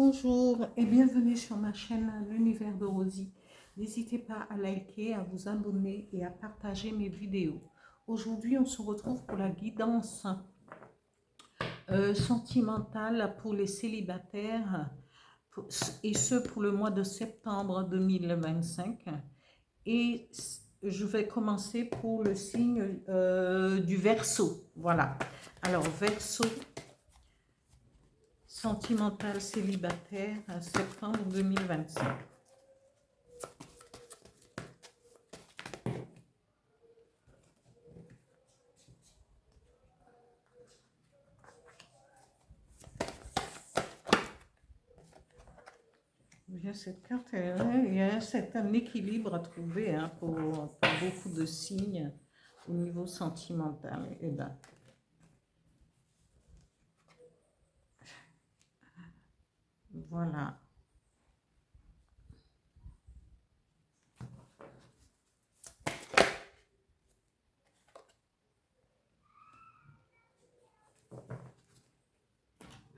Bonjour et bienvenue sur ma chaîne L'Univers de Rosie. N'hésitez pas à liker, à vous abonner et à partager mes vidéos. Aujourd'hui, on se retrouve pour la guidance sentimentale pour les célibataires et ce pour le mois de septembre 2025. Et je vais commencer pour le signe du Verseau. Voilà. Alors, Verseau. Sentimental célibataire à septembre 2025. Bien, cette carte, il y a un certain équilibre à trouver pour beaucoup de signes au niveau sentimental. Et ben, voilà.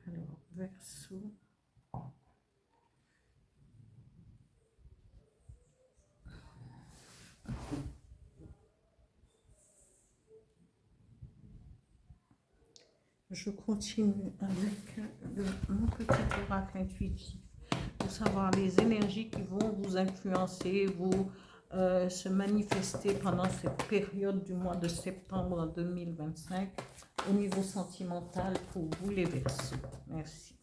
Alors, Verseau. Je continue avec mon petit oracle intuitif pour savoir les énergies qui vont vous influencer, vous se manifester pendant cette période du mois de septembre 2025 au niveau sentimental pour vous les Verseaux. Merci.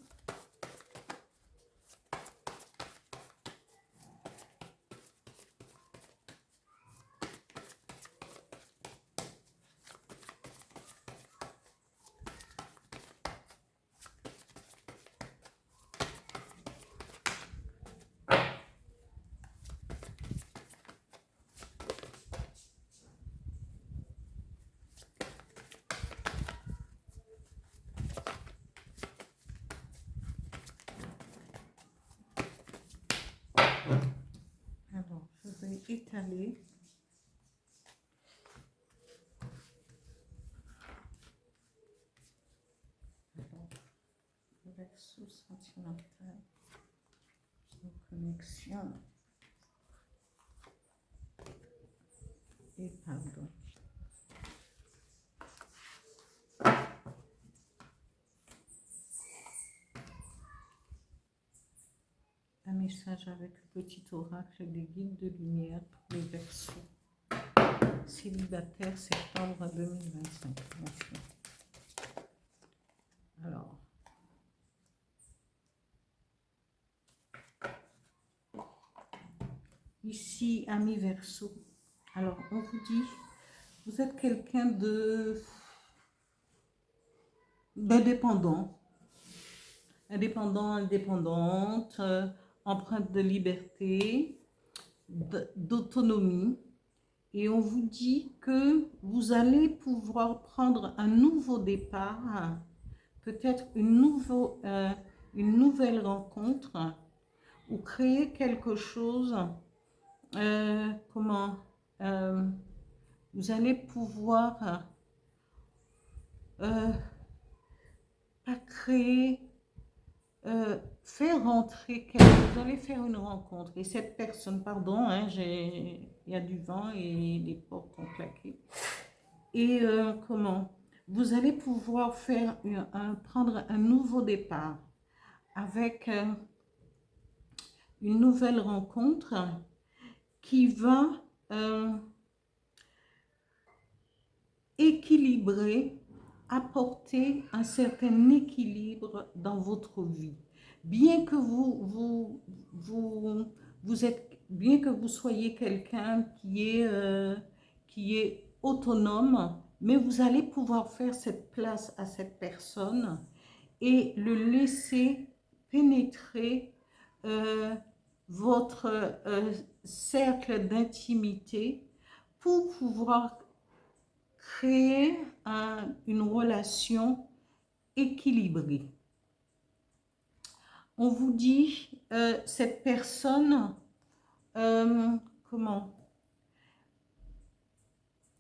Alors, je vais étaler. Alors, Verseau sentimental, connexion et pardon. Un message avec le petit oracle des guides de lumière pour les Verseaux célibataires septembre 2025. Merci. Alors, ici, ami Verseau. Alors, on vous dit, vous êtes quelqu'un d'indépendant, indépendante, empreinte de liberté, d'autonomie. Et on vous dit que vous allez pouvoir prendre un nouveau départ, peut-être une nouvelle rencontre, ou créer quelque chose, vous allez pouvoir pas créer, faire rentrer, vous allez faire une rencontre, et cette personne, pardon, il y a du vent et les portes ont claqué, et vous allez pouvoir faire prendre un nouveau départ avec une nouvelle rencontre qui va équilibrer, apporter un certain équilibre dans votre vie. Bien que bien que vous soyez quelqu'un qui est autonome, mais vous allez pouvoir faire cette place à cette personne et le laisser pénétrer votre cercle d'intimité pour pouvoir créer une relation équilibrée. On vous dit, cette personne,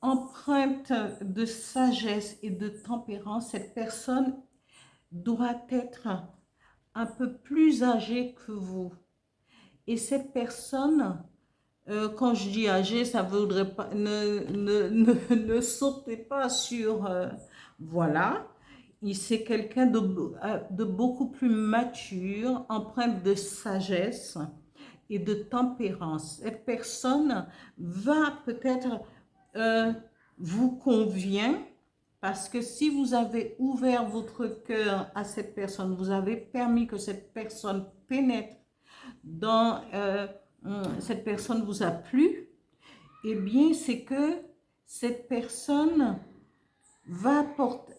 empreinte de sagesse et de tempérance, cette personne doit être un peu plus âgée que vous. Et cette personne, quand je dis âgée, ça voudrait pas, ne sautez pas sur, voilà. C'est quelqu'un de beaucoup plus mature, empreinte de sagesse et de tempérance. Cette personne va peut-être vous convient parce que si vous avez ouvert votre cœur à cette personne, vous avez permis que cette personne pénètre dans cette personne vous a plu, eh bien c'est que cette personne va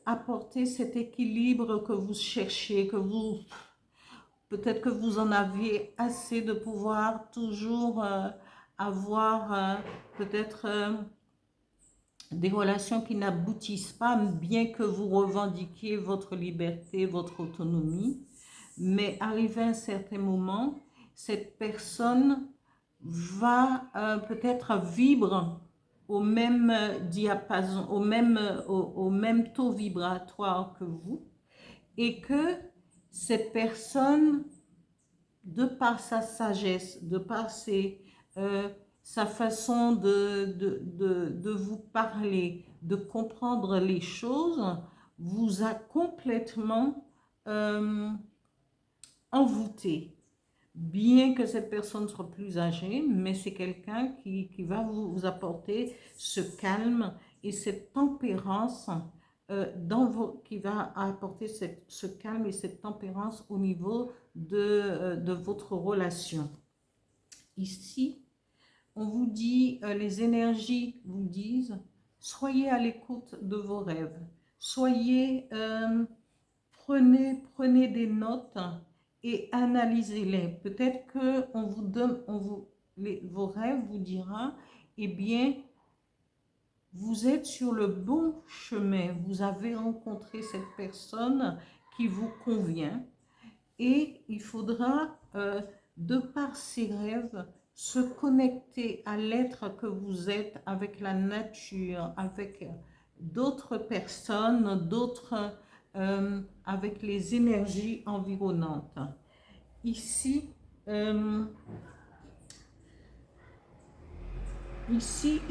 apporter cet équilibre que vous cherchez, que vous peut-être que vous en aviez assez de pouvoir toujours avoir peut-être des relations qui n'aboutissent pas, bien que vous revendiquiez votre liberté, votre autonomie. Mais arrivé à un certain moment, cette personne va peut-être vibrer au même diapason, au même taux vibratoire que vous, et que cette personne, de par sa sagesse, de par sa façon de vous parler, de comprendre les choses, vous a complètement envoûté. Bien que cette personne soit plus âgée, mais c'est quelqu'un qui va vous apporter ce calme et cette tempérance qui va apporter ce calme et cette tempérance au niveau de votre relation. Ici, on vous dit, les énergies vous disent, soyez à l'écoute de vos rêves. Soyez, prenez des notes et analysez-les. Peut-être que vos rêves vous dira, eh bien, vous êtes sur le bon chemin. Vous avez rencontré cette personne qui vous convient et il faudra, de par ces rêves, se connecter à l'être que vous êtes avec la nature, avec d'autres personnes, avec les énergies environnantes. Ici,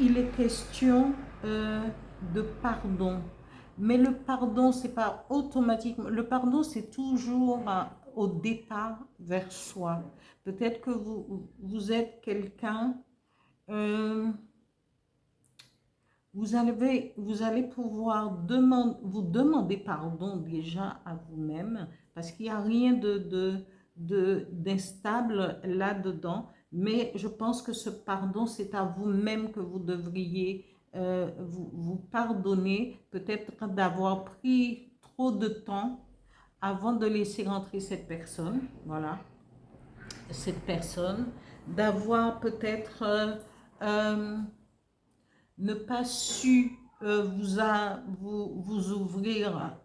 il est question de pardon. Mais le pardon, c'est pas automatiquement. Le pardon, c'est toujours au départ vers soi. Peut-être que vous êtes quelqu'un, vous allez pouvoir vous demander pardon déjà à vous-même, parce qu'il n'y a rien d'instable là-dedans. Mais je pense que ce pardon, c'est à vous-même que vous devriez vous pardonner, peut-être d'avoir pris trop de temps avant de laisser rentrer cette personne, voilà, cette personne, d'avoir peut-être ne pas su vous ouvrir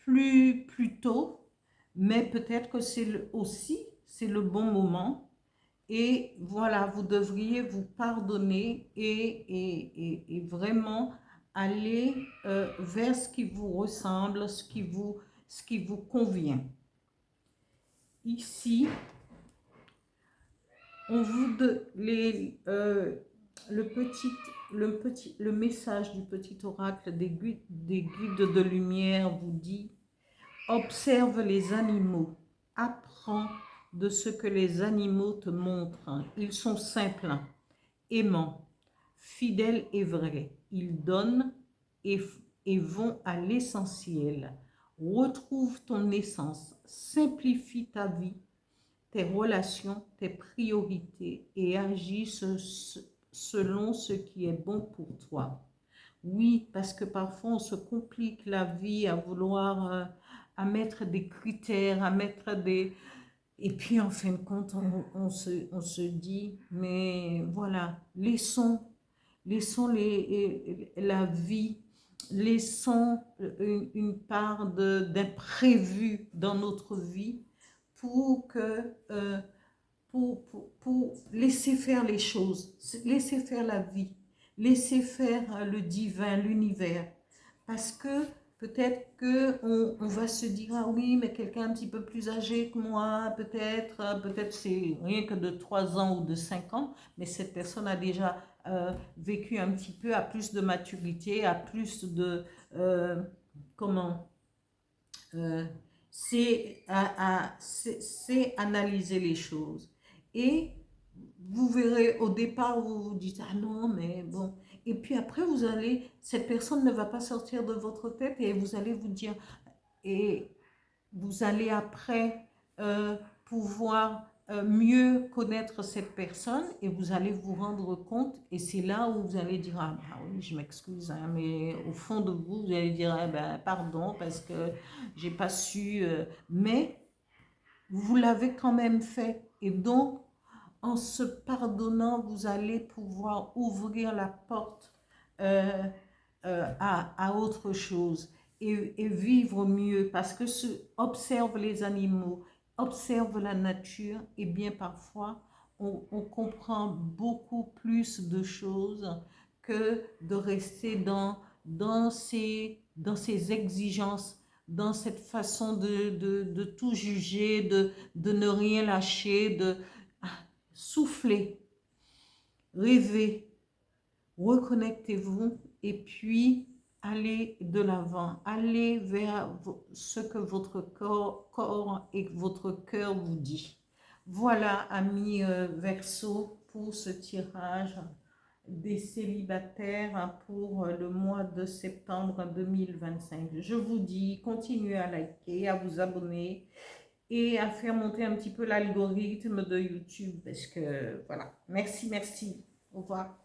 plus tôt, mais peut-être que c'est le bon moment. Et voilà, vous devriez vous pardonner et vraiment aller vers ce qui vous ressemble, ce qui vous convient. Ici, on vous le message du petit oracle des guides de lumière vous dit: observe les animaux, apprends de ce que les animaux te montrent. Ils sont simples, aimants, fidèles et vrais. Ils donnent et vont à l'essentiel. Retrouve ton essence, simplifie ta vie, tes relations, tes priorités et agis selon ce qui est bon pour toi. Oui, parce que parfois on se complique la vie à vouloir, à mettre des critères, à mettre des... Et puis en fin de compte, on se dit, mais voilà, laissons la vie, laissons une part d'imprévu dans notre vie pour que pour laisser faire les choses, laisser faire la vie, laisser faire le divin, l'univers. Parce que Peut-être que on va se dire, ah oui, mais quelqu'un un petit peu plus âgé que moi, peut-être c'est rien que de 3 ans ou de 5 ans, mais cette personne a déjà vécu un petit peu, a plus de maturité, a plus de, comment, euh, c'est analyser les choses. Et vous verrez au départ, vous vous dites, ah non, mais bon. Et puis après, cette personne ne va pas sortir de votre tête et vous allez vous dire, et vous allez après pouvoir mieux connaître cette personne et vous allez vous rendre compte et c'est là où vous allez dire, ah bah oui, je m'excuse, hein, mais au fond de vous, vous allez dire, ah ben, pardon parce que j'ai pas su, mais vous l'avez quand même fait. Et donc, en se pardonnant, vous allez pouvoir ouvrir la porte euh, à autre chose et vivre mieux parce que observe les animaux, observe la nature et bien parfois on comprend beaucoup plus de choses que de rester dans ces exigences, dans cette façon de tout juger, de ne rien lâcher, de souffler, rêver, reconnectez-vous et puis allez de l'avant, allez vers ce que votre corps et votre cœur vous dit. Voilà, amis Verseau, pour ce tirage des célibataires pour le mois de septembre 2025. Je vous dis, continuez à liker, à vous abonner et à faire monter un petit peu l'algorithme de YouTube parce que voilà. Merci, merci. Au revoir.